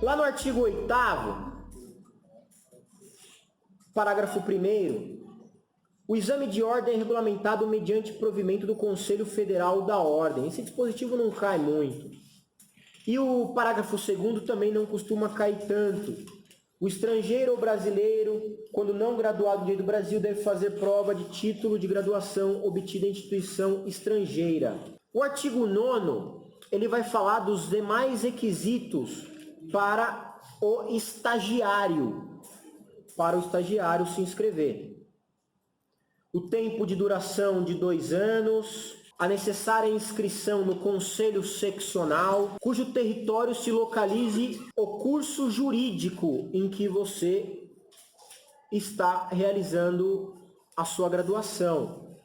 Lá no artigo 8º, parágrafo 1º, o exame de ordem é regulamentado mediante provimento do Conselho Federal da Ordem. Esse dispositivo não cai muito. E o parágrafo 2º também não costuma cair tanto. O estrangeiro ou brasileiro, quando não graduado em Direito do Brasil, deve fazer prova de título de graduação obtida em instituição estrangeira. O artigo 9º, ele vai falar dos demais requisitos para o estagiário se inscrever. O tempo de duração de 2 anos, a necessária inscrição no Conselho Seccional, cujo território se localize o curso jurídico em que você está realizando a sua graduação.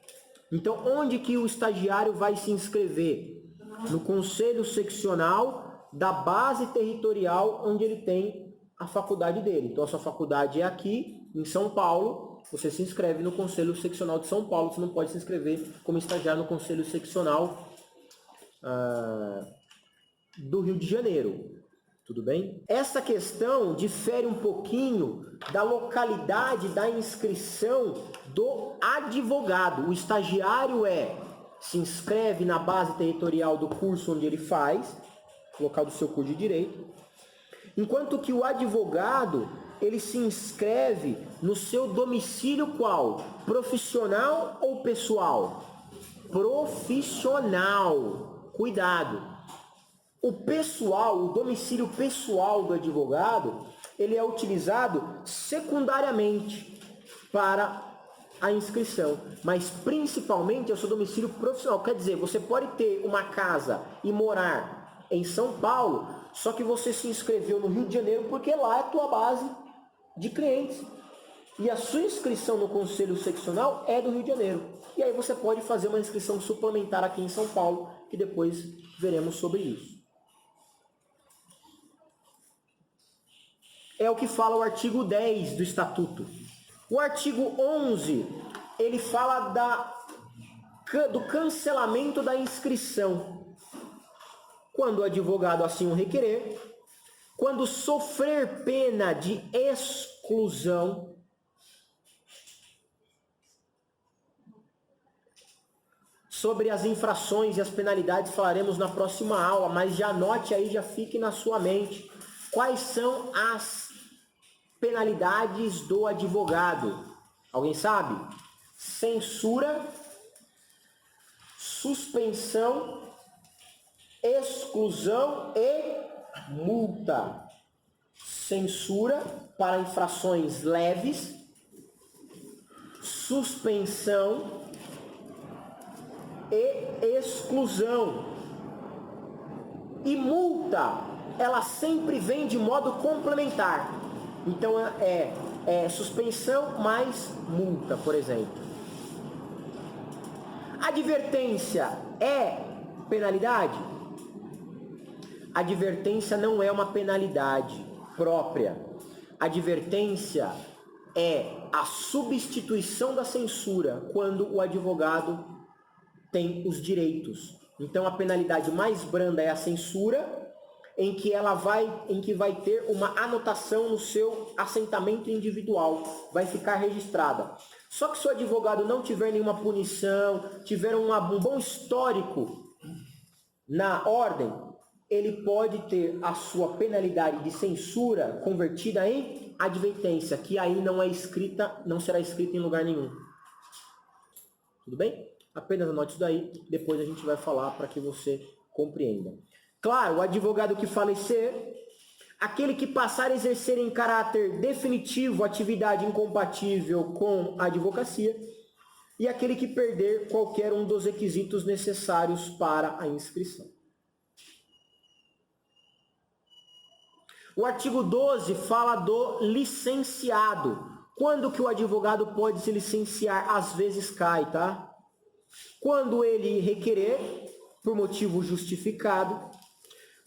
Então, onde que o estagiário vai se inscrever? No Conselho Seccional da base territorial onde ele tem a faculdade dele. Então, a sua faculdade é aqui, em São Paulo, você se inscreve no Conselho Seccional de São Paulo, você não pode se inscrever como estagiário no Conselho Seccional do Rio de Janeiro. Tudo bem? Essa questão difere um pouquinho da localidade da inscrição do advogado. O estagiário se inscreve na base territorial do curso onde ele faz, local do seu curso de Direito, enquanto que o advogado, ele se inscreve no seu domicílio qual? Profissional ou pessoal? Profissional. Cuidado. O pessoal, o domicílio pessoal do advogado, ele é utilizado secundariamente para a inscrição, mas principalmente é o seu domicílio profissional. Quer dizer, você pode ter uma casa e morar em São Paulo, só que você se inscreveu no Rio de Janeiro porque lá é a tua base de clientes. E a sua inscrição no Conselho Seccional é do Rio de Janeiro. E aí você pode fazer uma inscrição suplementar aqui em São Paulo, que depois veremos sobre isso. É o que fala o artigo 10 do Estatuto. O artigo 11, ele fala do cancelamento da inscrição. Quando o advogado assim o requerer, quando sofrer pena de exclusão, sobre as infrações e as penalidades falaremos na próxima aula, mas já anote aí, já fique na sua mente. Quais são as penalidades do advogado? Alguém sabe? Censura, suspensão, exclusão e multa. Censura para infrações leves, suspensão e exclusão. E multa, ela sempre vem de modo complementar. Então é suspensão mais multa, por exemplo. Advertência é penalidade? Advertência não é uma penalidade própria. Advertência é a substituição da censura quando o advogado tem os direitos. Então a penalidade mais branda é a censura, em que vai ter uma anotação no seu assentamento individual, vai ficar registrada. Só que se o advogado não tiver nenhuma punição, tiver um bom histórico na ordem, ele pode ter a sua penalidade de censura convertida em advertência, que aí não será escrita em lugar nenhum. Tudo bem? Apenas anote isso daí, depois a gente vai falar para que você compreenda. Claro, o advogado que falecer, aquele que passar a exercer em caráter definitivo atividade incompatível com a advocacia e aquele que perder qualquer um dos requisitos necessários para a inscrição. O artigo 12 fala do licenciado. Quando que o advogado pode se licenciar? Às vezes cai, tá? Quando ele requerer, por motivo justificado.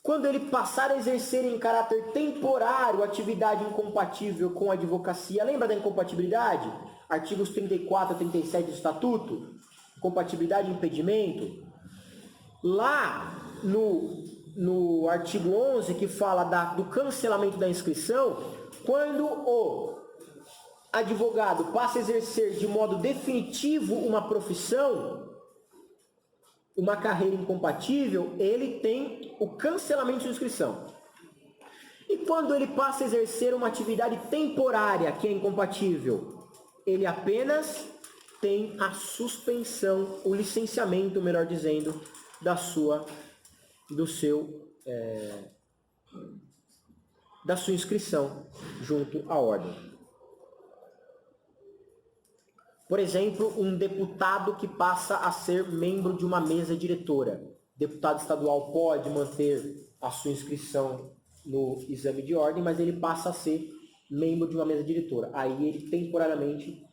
Quando ele passar a exercer em caráter temporário atividade incompatível com a advocacia. Lembra da incompatibilidade? Artigos 34 a 37 do Estatuto. Incompatibilidade e impedimento. Lá no no artigo 11, que fala do cancelamento da inscrição, quando o advogado passa a exercer de modo definitivo uma profissão, uma carreira incompatível, ele tem o cancelamento de sua inscrição. E quando ele passa a exercer uma atividade temporária que é incompatível, ele apenas tem a suspensão, o licenciamento, melhor dizendo, da sua inscrição junto à ordem. Por exemplo, um deputado que passa a ser membro de uma mesa diretora. Deputado estadual pode manter a sua inscrição no exame de ordem, mas ele passa a ser membro de uma mesa diretora. Aí ele temporariamente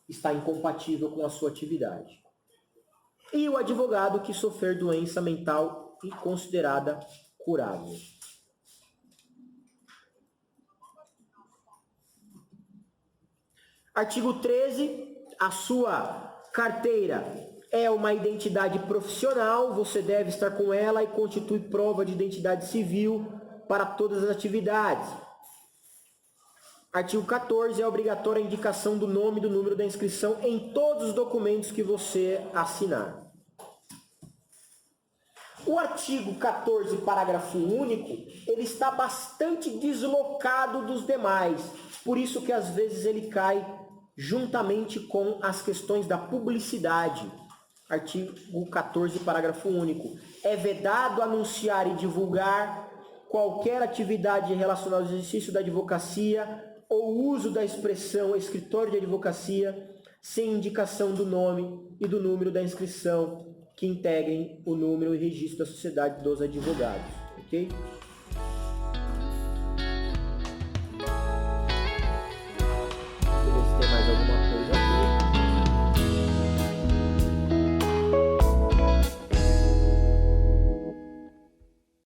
está incompatível com a sua atividade. E o advogado que sofrer doença mental e considerada curável. Artigo 13. A sua carteira é uma identidade profissional, você deve estar com ela e constitui prova de identidade civil para todas as atividades. Artigo 14. É obrigatória a indicação do nome e do número da inscrição em todos os documentos que você assinar. O artigo 14, parágrafo único, ele está bastante deslocado dos demais, por isso que às vezes ele cai juntamente com as questões da publicidade. Artigo 14, parágrafo único. É vedado anunciar e divulgar qualquer atividade relacionada ao exercício da advocacia ou uso da expressão escritório de advocacia sem indicação do nome e do número da inscrição que integrem o número e registro da sociedade dos advogados. Ok?